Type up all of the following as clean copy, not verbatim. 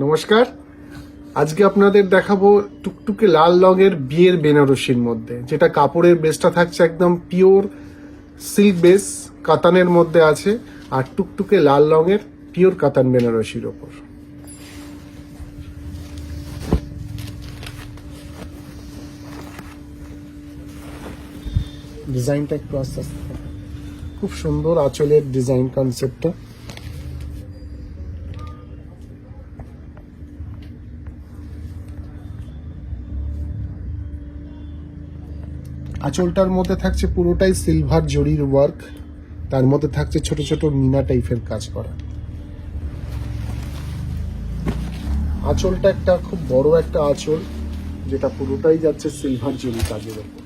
নমস্কার। আজকে আপনাদের দেখাবো টুকটুকে লাল রঙের বিয়ের বেনারসির মধ্যে, যেটা কাপড়ের বেসটা থাকছে একদম পিওর সিল্ক বেস কাতানের মধ্যে আছে, আর টুকটুকে লাল রঙের পিওর কাতান বেনারসির ওপর। ডিজাইনটা একটু আস্তে আস্তে, খুব সুন্দর আঁচলের ডিজাইন কনসেপ্টটা। আঁচলটার মধ্যে থাকছে পুরোটাই সিলভার জরির ওয়ার্ক, তার মধ্যে থাকছে ছোট ছোট মিনা টাইপের কাজ করা। আঁচলটা একটা খুব বড় একটা আঁচল, যেটা পুরোটাই যাচ্ছে সিলভার জরি কাজের ওপর।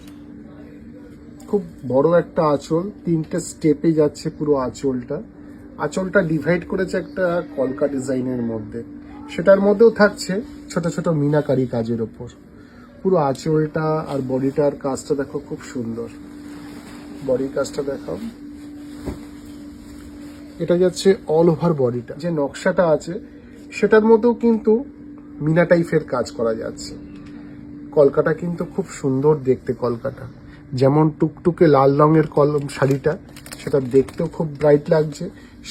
খুব বড় একটা আঁচল, তিনটে স্টেপে যাচ্ছে পুরো আঁচলটা। আঁচলটা ডিভাইড করেছে একটা কলকা ডিজাইনের মধ্যে, সেটার মধ্যেও থাকছে ছোট ছোট মিনাকারি কাজের ওপর। পুরো আঁচলটা আর বডিটার কাজটা দেখো, খুব সুন্দর। বডির কাজটা দেখাও। এটা যাচ্ছে অল ওভার বডিটা, যে নকশাটা আছে সেটার মধ্যেও কিন্তু মিনা টাইপের কাজ করা যাচ্ছে। কলকাটা কিন্তু খুব সুন্দর দেখতে। কলকাটা যেমন টুকটুকে লাল রঙের শাড়িটা, সেটা দেখতেও খুব ব্রাইট লাগছে।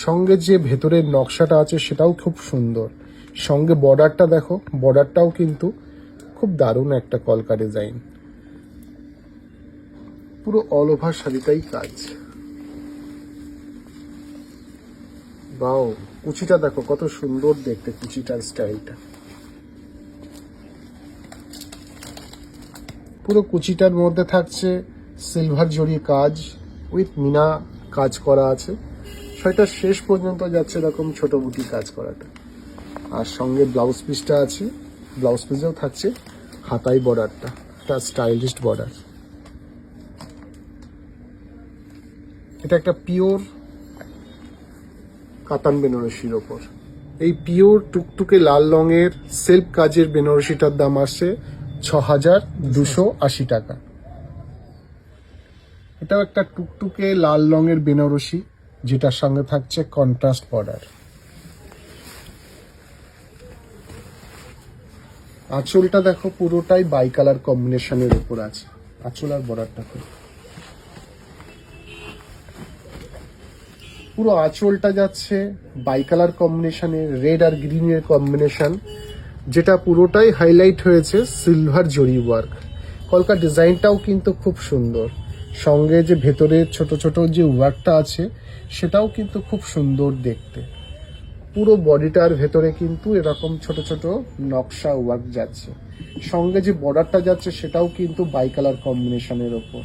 সঙ্গে যে ভেতরের নকশাটা আছে সেটাও খুব সুন্দর। সঙ্গে বর্ডারটা দেখো, বর্ডারটাও কিন্তু খুব দারুণ একটা কলকা ডিজাইন। পুরো অল ওভার শাড়িটাই কাজ। বাও, কুচিটা দেখো কত সুন্দর দেখতে, কুচিটার স্টাইলটা। পুরো কুচিটার মধ্যে থাকছে সিলভার জরি কাজ উইথ মিনা কাজ করা আছে। সেটা শেষ পর্যন্ত যাচ্ছে এরকম ছোট বুটি কাজ করাটা। আর সঙ্গে ব্লাউজ পিসটা আছে, ব্লাউজ পিসেও থাকছে হাতাই বর্ডারটা, একটা স্টাইলিশ বর্ডার। এটা একটা পিওর কাতান বেনারসির ওপর। এই পিওর টুকটুকে লাল রঙের সেলফ কাজের বেনারসিটার দাম আসছে ৬,২৮০ টাকা। এটাও একটা টুকটুকে লাল রঙের বেনারসি, যেটার সঙ্গে থাকছে কন্ট্রাস্ট বর্ডার। আঁচলটা দেখো, পুরোটাই বাই কালার কম্বিনেশনের উপর আছে। আঁচল আর বর্ডারটা পুরো আঁচলটা যাচ্ছে বাই কালার কম্বিনেশনের, রেড আর গ্রিনের কম্বিনেশন, যেটা পুরোটাই হাইলাইট হয়েছে সিলভার জরি ওয়ার্ক। কলকা ডিজাইনটাও কিন্তু খুব সুন্দর। সঙ্গে যে ভেতরে ছোট ছোট যে ওয়ার্কটা আছে সেটাও কিন্তু খুব সুন্দর দেখতে। পুরো বডিটার ভেতরে কিন্তু এরকম ছোট ছোট নকশা ওয়ার্ক যাচ্ছে। সঙ্গে যে বর্ডারটা যাচ্ছে সেটাও কিন্তু বাই কালার কম্বিনেশনের ওপর।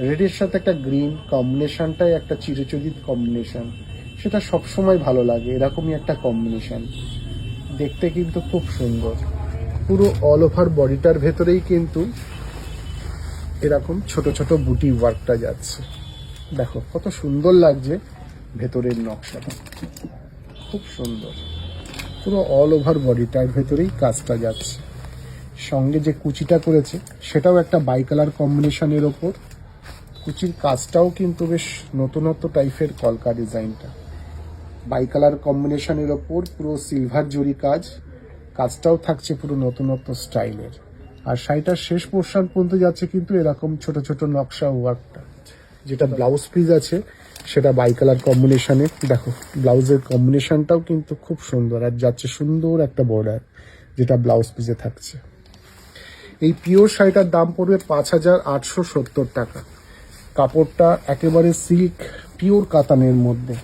রেডের সাথে একটা গ্রিন কম্বিনেশনটাই একটা চিরচরিত কম্বিনেশন, সেটা সবসময় ভালো লাগে। এরকমই একটা কম্বিনেশন দেখতে কিন্তু খুব সুন্দর। পুরো অল ওভার বডিটার ভেতরেই কিন্তু এরকম ছোট ছোট বুটি ওয়ার্কটা যাচ্ছে। দেখো কত সুন্দর লাগছে ভেতরের নকশাটা, খুব সুন্দর। পুরো অল ওভার বডিটার ভেতরেই কাজটা যাচ্ছে। সঙ্গে যে কুচিটা করেছে সেটাও একটা বাই কালার কম্বিনেশনের ওপর। কুচির কাজটাও কিন্তু বেশ নতুনত্ব টাইপের কলকা ডিজাইনটা। বাই কালার কম্বিনেশনের ওপর পুরো সিলভার জরি কাজ, কাজটাও থাকছে পুরো নতুনত্ব স্টাইলের। আর শাড়িটার শেষ পোর্শন পর্যন্ত যাচ্ছে কিন্তু এরকম ছোট ছোট নকশা ওয়ার্কটা। যেটা ব্লাউজ পিস আছে সেটা বাই কালার কম্বিনেশনে। দেখো ব্লাউজের কম্বিনেশনটাও কিন্তু খুব সুন্দর, আর যাচ্ছে সুন্দর একটা বর্ডার, যেটা ব্লাউজ পিসে থাকছে। এই পিওর শাড়িটার দাম পড়বে ৫,৮৭০ টাকা। কাপড়টা একেবারে সিল্ক পিওর কাতানের মধ্যে।